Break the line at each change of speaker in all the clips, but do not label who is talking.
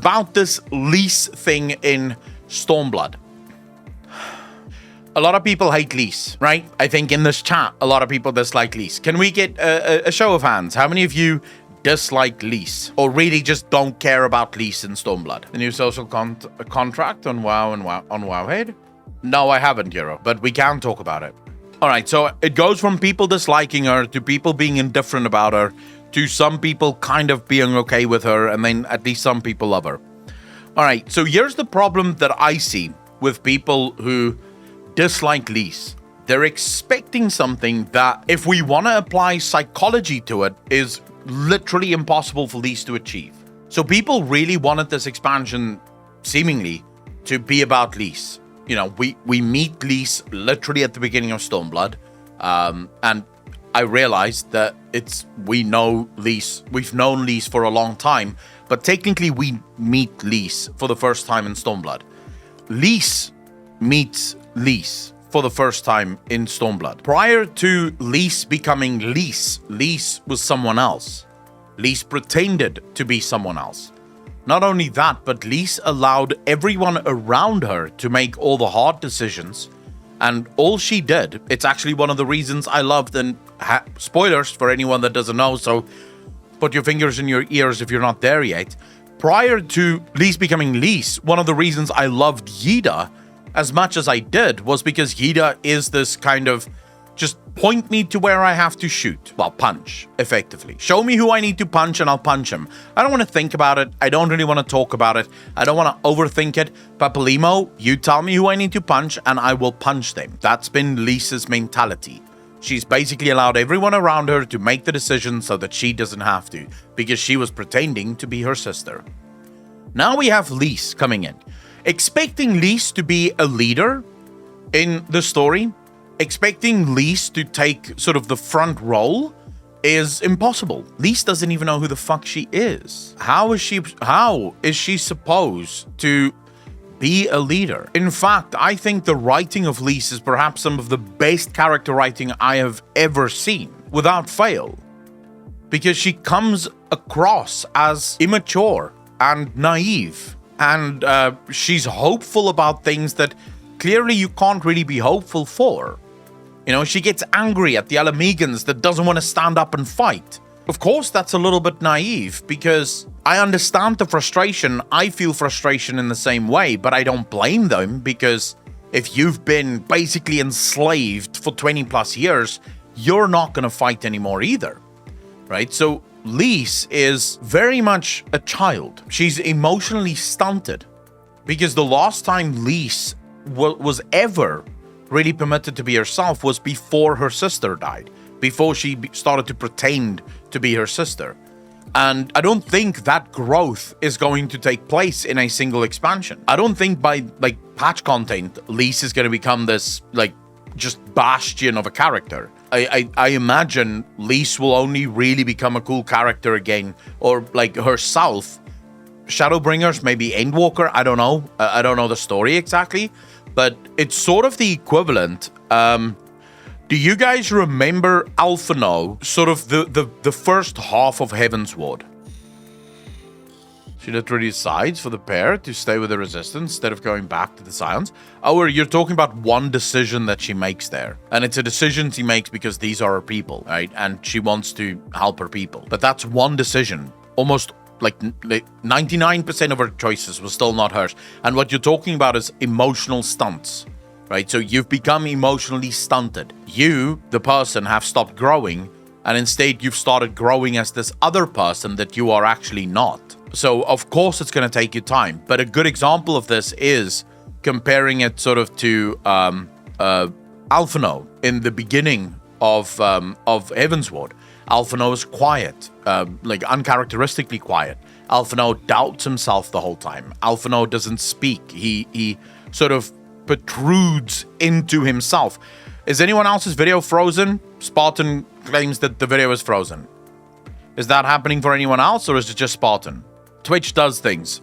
about this Lyse thing in Stormblood. A lot of people hate Lyse, right? I think in this chat, a lot of people dislike Lyse. Can we get a show of hands? How many of you dislike Lyse? Or really just don't care about Lyse in Stormblood? The new social contract on WoW and on Wowhead? No, I haven't, Euro, but we can talk about it. All right, so it goes from people disliking her to people being indifferent about her to some people kind of being okay with her, and then at least some people love her. All right, so here's the problem that I see with people who dislike Lyse. They're expecting something that, if we want to apply psychology to it, is literally impossible for Lyse to achieve. So people really wanted this expansion, seemingly, to be about Lyse. You know, we meet Lyse literally at the beginning of Stormblood, and I realized that we've known Lyse for a long time, but technically we meet Lyse for the first time in Stormblood. Lyse meets Lyse for the first time in Stormblood. Prior to Lyse becoming Lyse, Lyse was someone else. Lyse pretended to be someone else. Not only that, but Lyse allowed everyone around her to make all the hard decisions, and all she did, it's actually one of the reasons I loved, and spoilers for anyone that doesn't know, so put your fingers in your ears if you're not there yet. Prior to Lyse becoming Lyse, one of the reasons I loved Yida as much as I did was because Yida is this kind of just point me to where I have to shoot. Well, punch, effectively. Show me who I need to punch and I'll punch him. I don't want to think about it. I don't really want to talk about it. I don't want to overthink it. Papalimo, you tell me who I need to punch and I will punch them. That's been Lyse's mentality. She's basically allowed everyone around her to make the decision so that she doesn't have to, because she was pretending to be her sister. Now we have Lyse coming in. Expecting Lyse to be a leader in the story, expecting Lyse to take sort of the front role is impossible. Lyse doesn't even know who the fuck she is. How is she supposed to be a leader? In fact, I think the writing of Lyse is perhaps some of the best character writing I have ever seen, without fail. Because she comes across as immature and naive. And she's hopeful about things that clearly you can't really be hopeful for. You know, she gets angry at the Alamegans that doesn't want to stand up and fight. Of course, that's a little bit naive, because I understand the frustration. I feel frustration in the same way, but I don't blame them, because if you've been basically enslaved for 20 plus years, you're not going to fight anymore either, right? So Lyse is very much a child. She's emotionally stunted, because the last time Lyse was ever really permitted to be herself was before her sister died, before she started to pretend to be her sister. And I don't think that growth is going to take place in a single expansion. I don't think by patch content, Lyse is going to become this just bastion of a character. I imagine Lyse will only really become a cool character again, or herself. Shadowbringers, maybe Endwalker, I don't know. I don't know the story exactly, but it's sort of the equivalent. Do you guys remember Alphino, sort of the first half of Heavensward? She literally decides for the pair to stay with the Resistance instead of going back to the Scions. Oh, or you're talking about one decision that she makes there. And it's a decision she makes because these are her people, right? And she wants to help her people. But that's one decision. Almost 99% of her choices was still not hers. And what you're talking about is emotional stunts, right? So you've become emotionally stunted. You, the person, have stopped growing, and instead you've started growing as this other person that you are actually not. So of course it's going to take you time. But a good example of this is comparing it sort of to Alphino in the beginning of Heavensward. Alphino is quiet, uncharacteristically quiet. Alphino doubts himself the whole time. Alphino doesn't speak. He sort of protrudes into himself. Is anyone else's video frozen? Spartan claims that the video is frozen. Is that happening for anyone else, or is it just Spartan? Twitch does things.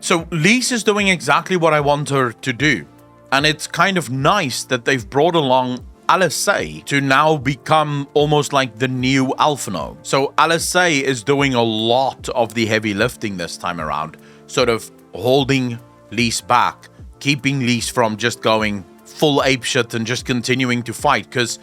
So Lyse is doing exactly what I want her to do. And it's kind of nice that they've brought along Lyse to now become almost like the new Alphino. So Lyse is doing a lot of the heavy lifting this time around sort of holding Lyse back, keeping Lyse from just going full apeshit and just continuing to fight. Because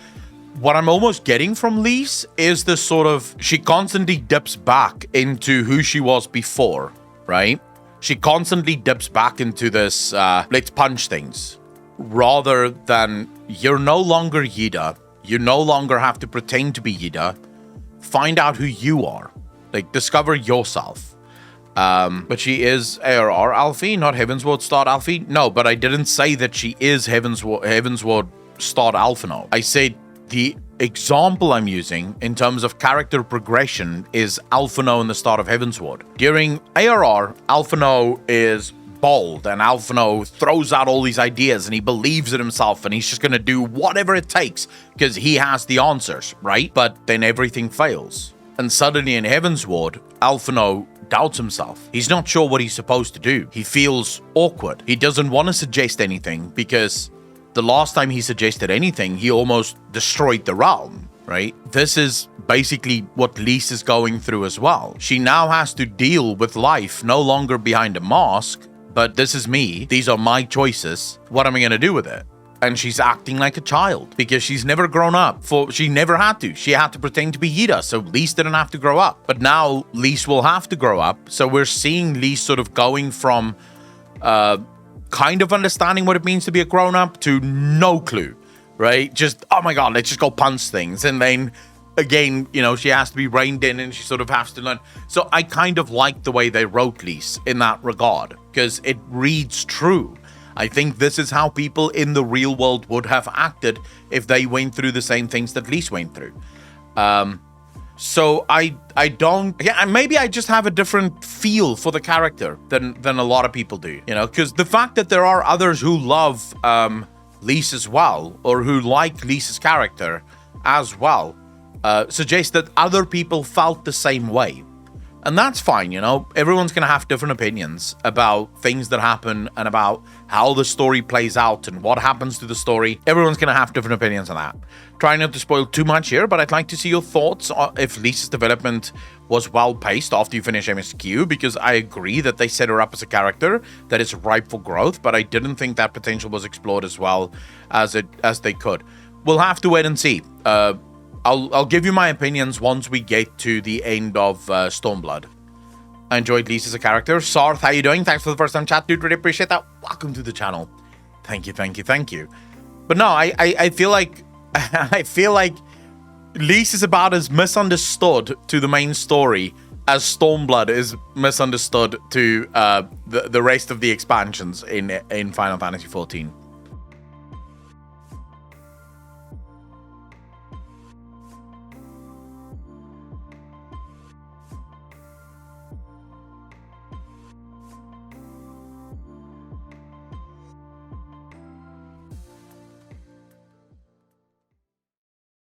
what I'm almost getting from Lyse is this sort of, she constantly dips back into who she was before, right? She constantly dips back into this, let's punch things, rather than you're no longer Yida. You no longer have to pretend to be Yida. Find out who you are. Like, discover yourself. But she is ARR Alfie, not Heavensward Start Alfie. No, but I didn't say that she is Heavensward Start Alphino. I said the example I'm using in terms of character progression is Alphino in the start of Heavensward. During ARR, Alphino is bold and Alphino throws out all these ideas and he believes in himself and he's just going to do whatever it takes because he has the answers, right? But then everything fails. And suddenly in Heavensward, Alphino doubts himself. He's not sure what he's supposed to do. He feels awkward. He doesn't want to suggest anything because the last time he suggested anything, he almost destroyed the realm, right? This is basically what Lyse is going through as well. She now has to deal with life no longer behind a mask, but this is me. These are my choices. What am I going to do with it? And she's acting like a child because she's never grown up. She never had to. She had to pretend to be Yida, so Lyse didn't have to grow up. But now Lyse will have to grow up. So we're seeing Lyse sort of going from kind of understanding what it means to be a grown-up to no clue, right? Just, oh my God, let's just go punch things. And then again, you know, she has to be reined in and she sort of has to learn. So I kind of like the way they wrote Lyse in that regard because it reads true. I think this is how people in the real world would have acted if they went through the same things that Lyse went through. So I don't, yeah, maybe I just have a different feel for the character than a lot of people do, you know, because the fact that there are others who love Lyse as well, or who like Lyse's character as well, suggests that other people felt the same way. And that's fine, you know, everyone's going to have different opinions about things that happen and about how the story plays out and what happens to the story. Everyone's going to have different opinions on that. Try not to spoil too much here, but I'd like to see your thoughts on if Lyse's development was well paced after you finish MSQ, because I agree that they set her up as a character that is ripe for growth, but I didn't think that potential was explored as well as they could. We'll have to wait and see. I'll give you my opinions once we get to the end of Stormblood. I enjoyed Lyse as a character. Sarth, how you doing? Thanks for the first time chat, dude. Really appreciate that. Welcome to the channel. Thank you. But no, I feel like I feel like Lyse is about as misunderstood to the main story as Stormblood is misunderstood to the rest of the expansions in Final Fantasy XIV.